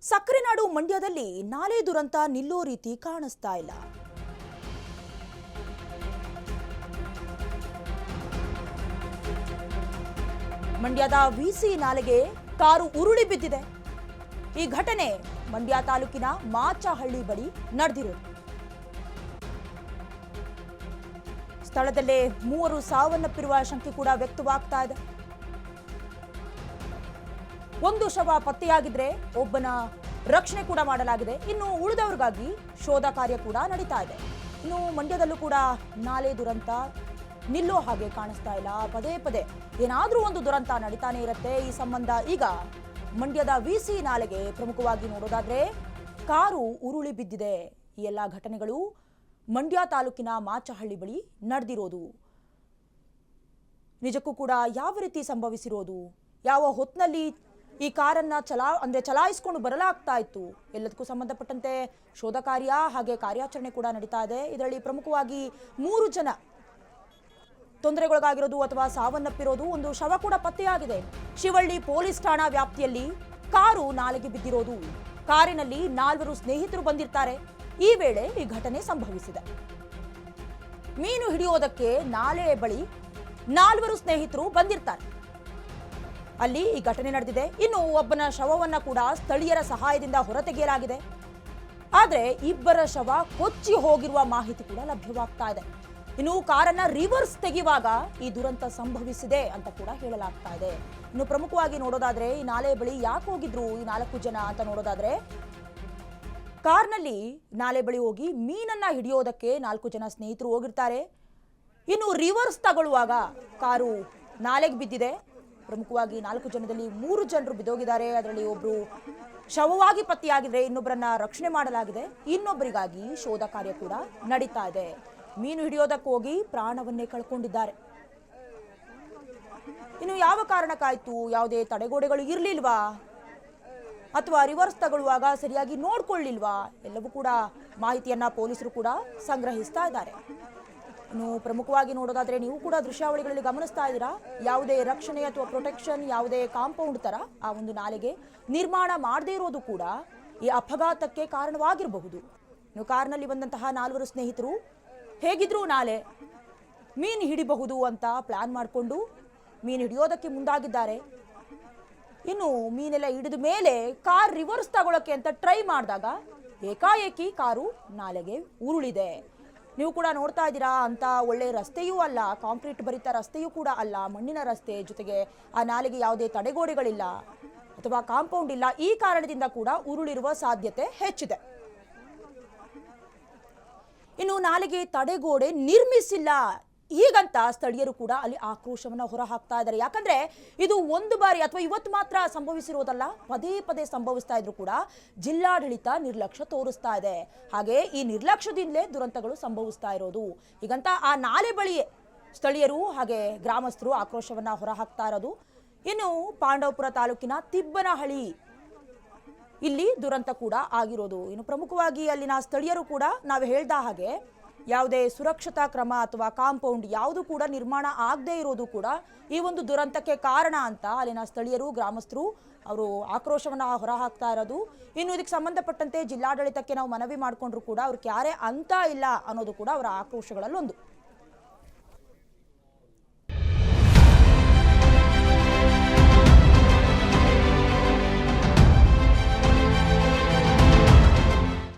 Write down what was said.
ಸಕ್ಕರೆನಾಡು ಮಂಡ್ಯದಲ್ಲಿ ನಾಲೆ ದುರಂತ ನಿಲ್ಲೋ ರೀತಿ ಕಾಣಿಸ್ತಾ ಇಲ್ಲ. ಮಂಡ್ಯದ ವಿಸಿ ನಾಲೆಗೆ ಕಾರು ಉರುಳಿ ಬಿದ್ದಿದೆ. ಈ ಘಟನೆ ಮಂಡ್ಯ ತಾಲೂಕಿನ ಮಾಚಹಳ್ಳಿ ಬಳಿ ನಡೆದಿರೋದು. ಸ್ಥಳದಲ್ಲೇ 3 ಸಾವನ್ನಪ್ಪಿರುವ ಶಂಕೆ ಕೂಡ ವ್ಯಕ್ತವಾಗ್ತಾ ಇದೆ. ಒಂದು ಶವ ಪತ್ತೆಯಾಗಿದ್ರೆ ಒಬ್ಬನ ರಕ್ಷಣೆ ಕೂಡ ಮಾಡಲಾಗಿದೆ. ಇನ್ನು ಉಳಿದವರಿಗಾಗಿ ಶೋಧ ಕಾರ್ಯ ಕೂಡ ನಡೀತಾ ಇದೆ. ಇನ್ನು ಮಂಡ್ಯದಲ್ಲೂ ಕೂಡ ನಾಲೆ ದುರಂತ ನಿಲ್ಲೋ ಹಾಗೆ ಕಾಣಿಸ್ತಾ ಇಲ್ಲ. ಪದೇ ಪದೇ ಏನಾದ್ರೂ ಒಂದು ದುರಂತ ನಡೀತಾನೆ ಇರುತ್ತೆ. ಈ ಸಂಬಂಧ ಈಗ ಮಂಡ್ಯದ ವಿಸಿ ನಾಲೆಗೆ ಪ್ರಮುಖವಾಗಿ ನೋಡೋದಾದ್ರೆ ಕಾರು ಉರುಳಿ ಬಿದ್ದಿದೆ. ಈ ಎಲ್ಲ ಘಟನೆಗಳು ಮಂಡ್ಯ ತಾಲೂಕಿನ ಮಾಚಹಳ್ಳಿ ಬಳಿ ನಡೆದಿರೋದು. ನಿಜಕ್ಕೂ ಕೂಡ ಯಾವ ರೀತಿ ಸಂಭವಿಸಿರೋದು, ಯಾವ ಹೊತ್ತಿನಲ್ಲಿ ಈ ಕಾರನ್ನ ಚಲಾಯಿಸಿಕೊಂಡು ಬರಲಾಗ್ತಾ ಇತ್ತು, ಎಲ್ಲದಕ್ಕೂ ಸಂಬಂಧಪಟ್ಟಂತೆ ಶೋಧ ಕಾರ್ಯ ಹಾಗೆ ಕಾರ್ಯಾಚರಣೆ ಕೂಡ ನಡೀತಾ ಇದೆ. ಇದರಲ್ಲಿ ಪ್ರಮುಖವಾಗಿ 3 ಜನ ತೊಂದರೆಗೊಳಗಾಗಿರೋದು ಅಥವಾ ಸಾವನ್ನಪ್ಪಿರೋದು, ಒಂದು ಶವ ಕೂಡ ಪತ್ತೆಯಾಗಿದೆ. ಶಿವಳ್ಳಿ ಪೊಲೀಸ್ ಠಾಣಾ ವ್ಯಾಪ್ತಿಯಲ್ಲಿ ಕಾರು ನಾಲೆಗೆ ಬಿದ್ದಿರೋದು. ಕಾರಿನಲ್ಲಿ 4 ಸ್ನೇಹಿತರು ಬಂದಿರ್ತಾರೆ. ಈ ವೇಳೆ ಈ ಘಟನೆ ಸಂಭವಿಸಿದೆ. ಮೀನು ಹಿಡಿಯೋದಕ್ಕೆ ನಾಲೆ ಬಳಿ 4 ಸ್ನೇಹಿತರು ಬಂದಿರ್ತಾರೆ. ಅಲ್ಲಿ ಈ ಘಟನೆ ನಡೆದಿದೆ. ಇನ್ನು ಒಬ್ಬನ ಶವವನ್ನ ಕೂಡ ಸ್ಥಳೀಯರ ಸಹಾಯದಿಂದ ಹೊರತೆಗೆಯಲಾಗಿದೆ. ಆದರೆ ಇಬ್ಬರ ಶವ ಕೊಚ್ಚಿ ಹೋಗಿರುವ ಮಾಹಿತಿ ಕೂಡ ಲಭ್ಯವಾಗ್ತಾ ಇದೆ. ಇನ್ನು ಕಾರನ್ನ ರಿವರ್ಸ್ ತೆಗೆಯುವಾಗ ಈ ದುರಂತ ಸಂಭವಿಸಿದೆ ಅಂತ ಕೂಡ ಹೇಳಲಾಗ್ತಾ ಇದೆ. ಇನ್ನು ಪ್ರಮುಖವಾಗಿ ನೋಡೋದಾದ್ರೆ ಈ ನಾಲೆ ಬಳಿ ಯಾಕೆ ಹೋಗಿದ್ರು ಈ 4 ಜನ ಅಂತ ನೋಡೋದಾದ್ರೆ, ಕಾರ್ನಲ್ಲಿ ನಾಲೆ ಬಳಿ ಹೋಗಿ ಮೀನನ್ನ ಹಿಡಿಯೋದಕ್ಕೆ 4 ಜನ ಸ್ನೇಹಿತರು ಹೋಗಿರ್ತಾರೆ. ಇನ್ನು ರಿವರ್ಸ್ ತಗೊಳ್ಳುವಾಗ ಕಾರು ನಾಲೆಗೆ ಬಿದ್ದಿದೆ. ಪ್ರಮುಖವಾಗಿ 4 ಜನದಲ್ಲಿ 3 ಜನರು ಬಿದ್ದೋಗಿದ್ದಾರೆ. ಅದರಲ್ಲಿ ಒಬ್ರು ಶವವಾಗಿ ಪತ್ತೆಯಾಗಿದ್ರೆ ಇನ್ನೊಬ್ಬರನ್ನ ರಕ್ಷಣೆ ಮಾಡಲಾಗಿದೆ. ಇನ್ನೊಬ್ಬರಿಗಾಗಿ ಶೋಧ ಕಾರ್ಯ ಕೂಡ ನಡೀತಾ ಇದೆ. ಮೀನು ಹಿಡಿಯೋದಕ್ಕೆ ಹೋಗಿ ಪ್ರಾಣವನ್ನೇ ಕಳ್ಕೊಂಡಿದ್ದಾರೆ. ಇನ್ನು ಯಾವ ಕಾರಣಕ್ಕಾಯ್ತು, ಯಾವುದೇ ತಡೆಗೋಡೆಗಳು ಇರಲಿಲ್ವಾ ಅಥವಾ ರಿವರ್ಸ್ ತಗೊಳ್ಳುವಾಗ ಸರಿಯಾಗಿ ನೋಡ್ಕೊಳ್ಳಿಲ್ವಾ, ಎಲ್ಲವೂ ಕೂಡ ಮಾಹಿತಿಯನ್ನ ಪೊಲೀಸರು ಕೂಡ ಸಂಗ್ರಹಿಸ್ತಾ ಇದ್ದಾರೆ. ಇನ್ನು ಪ್ರಮುಖವಾಗಿ ನೋಡೋದಾದ್ರೆ ನೀವು ಕೂಡ ದೃಶ್ಯಾವಳಿಗಳಲ್ಲಿ ಗಮನಿಸ್ತಾ ಇದ್ದೀರಾ, ಯಾವುದೇ ರಕ್ಷಣೆ ಅಥವಾ ಪ್ರೊಟೆಕ್ಷನ್, ಯಾವುದೇ ಕಾಂಪೌಂಡ್ ತರ ಆ ಒಂದು ನಾಲೆಗೆ ನಿರ್ಮಾಣ ಮಾಡದೇ ಇರೋದು ಕೂಡ ಈ ಅಪಘಾತಕ್ಕೆ ಕಾರಣವಾಗಿರಬಹುದು. ಇನ್ನು ಕಾರ್ನಲ್ಲಿ ಬಂದಂತಹ 4 ಸ್ನೇಹಿತರು ಹೇಗಿದ್ರು ನಾಲೆ ಮೀನು ಹಿಡಿಬಹುದು ಅಂತ ಪ್ಲಾನ್ ಮಾಡಿಕೊಂಡು ಮೀನು ಹಿಡಿಯೋದಕ್ಕೆ ಮುಂದಾಗಿದ್ದಾರೆ. ಇನ್ನು ಮೀನೆಲ್ಲ ಹಿಡಿದ ಮೇಲೆ ಕಾರ್ ರಿವರ್ಸ್ ತಗೊಳ್ಳೋಕೆ ಅಂತ ಟ್ರೈ ಮಾಡಿದಾಗ ಏಕಾಏಕಿ ಕಾರು ನಾಲೆಗೆ ಉರುಳಿದೆ. ನೀವು ಕೂಡ ನೋಡ್ತಾ ಇದ್ದೀರಾ, ಅಂತ ಒಳ್ಳೆ ರಸ್ತೆಯೂ ಅಲ್ಲ, ಕಾಂಕ್ರೀಟ್ ಭರಿತ ರಸ್ತೆಯೂ ಕೂಡ ಅಲ್ಲ, ಮಣ್ಣಿನ ರಸ್ತೆ, ಜೊತೆಗೆ ಆ ನಾಲೆಗೆ ಯಾವುದೇ ತಡೆಗೋಡೆಗಳಿಲ್ಲ ಅಥವಾ ಕಾಂಪೌಂಡ್ ಇಲ್ಲ. ಈ ಕಾರಣದಿಂದ ಕೂಡ ಉರುಳಿರುವ ಸಾಧ್ಯತೆ ಹೆಚ್ಚಿದೆ. ಇನ್ನು ನಾಲೆಗೆ ತಡೆಗೋಡೆ ನಿರ್ಮಿಸಿಲ್ಲ ಹೀಗಂತ ಸ್ಥಳೀಯರು ಕೂಡ ಅಲ್ಲಿ ಆಕ್ರೋಶವನ್ನ ಹೊರ ಹಾಕ್ತಾ ಇದ್ದಾರೆ. ಯಾಕಂದ್ರೆ ಇದು ಒಂದು ಬಾರಿ ಅಥವಾ ಇವತ್ತು ಮಾತ್ರ ಸಂಭವಿಸಿರೋದಲ್ಲ, ಪದೇ ಪದೇ ಸಂಭವಿಸ್ತಾ ಇದ್ರು ಕೂಡ ಜಿಲ್ಲಾಡಳಿತ ನಿರ್ಲಕ್ಷ್ಯ ತೋರಿಸ್ತಾ ಇದೆ. ಹಾಗೆ ಈ ನಿರ್ಲಕ್ಷ್ಯದಿಂದಲೇ ದುರಂತಗಳು ಸಂಭವಿಸ್ತಾ ಇರೋದು. ಹೀಗಂತ ಆ ನಾಲೆ ಬಳಿಯೇ ಸ್ಥಳೀಯರು ಹಾಗೆ ಗ್ರಾಮಸ್ಥರು ಆಕ್ರೋಶವನ್ನ ಹೊರ ಹಾಕ್ತಾ ಇರೋದು. ಇನ್ನು ಪಾಂಡವಪುರ ತಾಲೂಕಿನ ತಿಬ್ಬನಹಳ್ಳಿ ಇಲ್ಲಿ ದುರಂತ ಕೂಡ ಆಗಿರೋದು. ಇನ್ನು ಪ್ರಮುಖವಾಗಿ ಅಲ್ಲಿನ ಸ್ಥಳೀಯರು ಕೂಡ ನಾವು ಹೇಳ್ದ ಹಾಗೆ ಯಾವುದೇ ಸುರಕ್ಷತಾ ಕ್ರಮ ಅಥವಾ ಕಾಂಪೌಂಡ್ ಯಾವುದು ಕೂಡ ನಿರ್ಮಾಣ ಆಗದೇ ಇರೋದು ಕೂಡ ಈ ಒಂದು ದುರಂತಕ್ಕೆ ಕಾರಣ ಅಂತ ಅಲ್ಲಿನ ಸ್ಥಳೀಯರು ಗ್ರಾಮಸ್ಥರು ಅವರು ಆಕ್ರೋಶವನ್ನ ಹೊರ ಹಾಕ್ತಾ ಇರೋದು. ಇನ್ನು ಇದಕ್ಕೆ ಸಂಬಂಧಪಟ್ಟಂತೆ ಜಿಲ್ಲಾಡಳಿತಕ್ಕೆ ನಾವು ಮನವಿ ಮಾಡಿಕೊಂಡ್ರು ಕೂಡ ಅವ್ರಿಗೆ ಯಾರೇ ಅಂತ ಇಲ್ಲ ಅನ್ನೋದು ಕೂಡ ಅವರ ಆಕ್ರೋಶಗಳಲ್ಲೊಂದು.